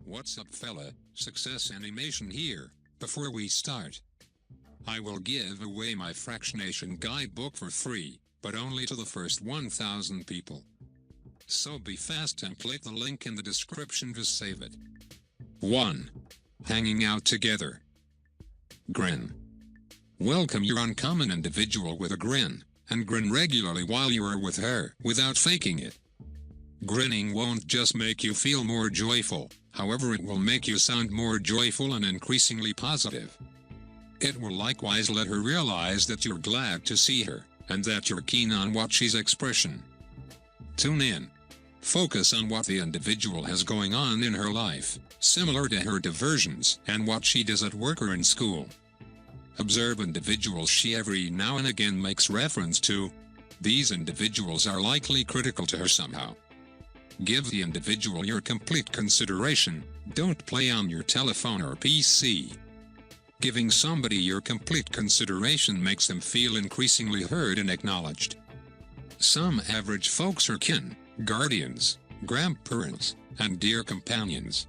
What's up fella, Success Animation here. Before we start, I will give away my Fractionation guidebook for free, but only to the first 1,000 people. So be fast and click the link in the description to save it. 1. Hanging out together. Grin. Welcome your uncommon individual with a grin, and grin regularly while you are with her, without faking it. Grinning won't just make you feel more joyful, however it will make you sound more joyful and increasingly positive. It will likewise let her realize that you're glad to see her, and that you're keen on what she's expression. Tune in. Focus on what the individual has going on in her life, similar to her diversions, and what she does at work or in school. Observe individuals she every now and again makes reference to. These individuals are likely critical to her somehow. Give the individual your complete consideration, don't play on your telephone or PC. Giving somebody your complete consideration makes them feel increasingly heard and acknowledged. Some average folks are kin, guardians, grandparents, and dear companions.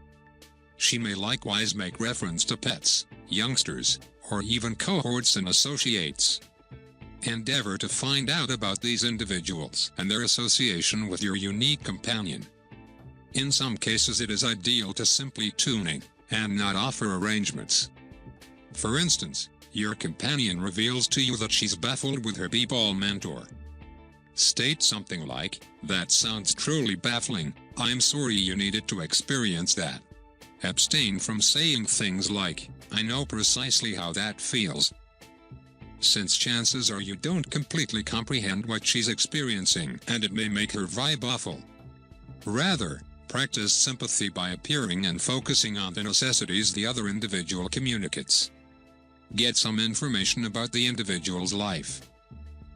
She may likewise make reference to pets, youngsters, or even cohorts and associates. Endeavor to find out about these individuals and their association with your unique companion. In some cases it is ideal to simply tune in, and not offer arrangements. For instance, your companion reveals to you that she's baffled with her b-ball mentor. State something like, "That sounds truly baffling, I'm sorry you needed to experience that." Abstain from saying things like, "I know precisely how that feels," since chances are you don't completely comprehend what she's experiencing and it may make her vibe awful. Rather, practice sympathy by appearing and focusing on the necessities the other individual communicates. Get some information about the individual's life.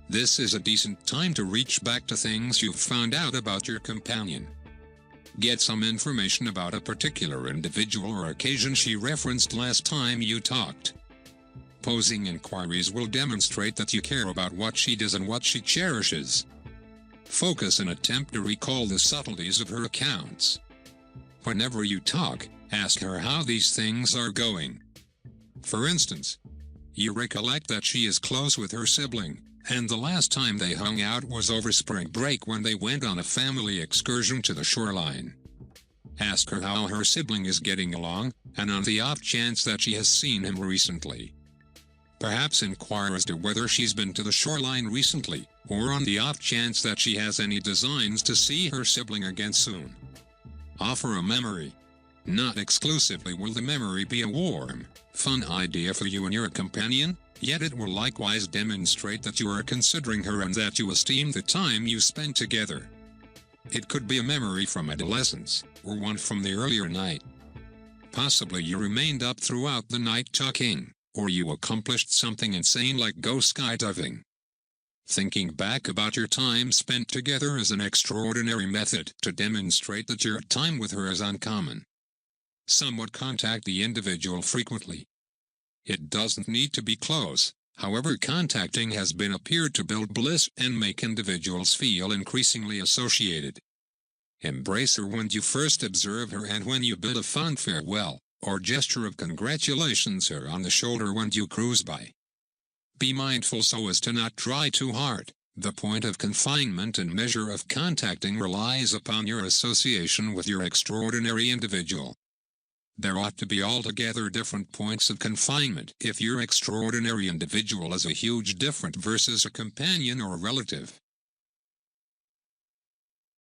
This is a decent time to reach back to things you've found out about your companion. Get some information about a particular individual or occasion she referenced last time you talked. Posing inquiries will demonstrate that you care about what she does and what she cherishes. Focus and attempt to recall the subtleties of her accounts. Whenever you talk, ask her how these things are going. For instance, you recollect that she is close with her sibling, and the last time they hung out was over spring break when they went on a family excursion to the shoreline. Ask her how her sibling is getting along, and on the off chance that she has seen him recently. Perhaps inquire as to whether she's been to the shoreline recently, or on the off chance that she has any designs to see her sibling again soon. Offer a memory. Not exclusively will the memory be a warm, fun idea for you and your companion, yet it will likewise demonstrate that you are considering her and that you esteem the time you spent together. It could be a memory from adolescence, or one from the earlier night. Possibly you remained up throughout the night talking, or you accomplished something insane like go skydiving. Thinking back about your time spent together is an extraordinary method to demonstrate that your time with her is uncommon. Some would contact the individual frequently. It doesn't need to be close, however contacting has been appeared to build bliss and make individuals feel increasingly associated. Embrace her when you first observe her and when you bid a fond farewell, or gesture of congratulations her on the shoulder when you cruise by. Be mindful so as to not try too hard. The point of confinement and measure of contacting relies upon your association with your extraordinary individual. There ought to be altogether different points of confinement if your extraordinary individual is a huge different versus a companion or relative.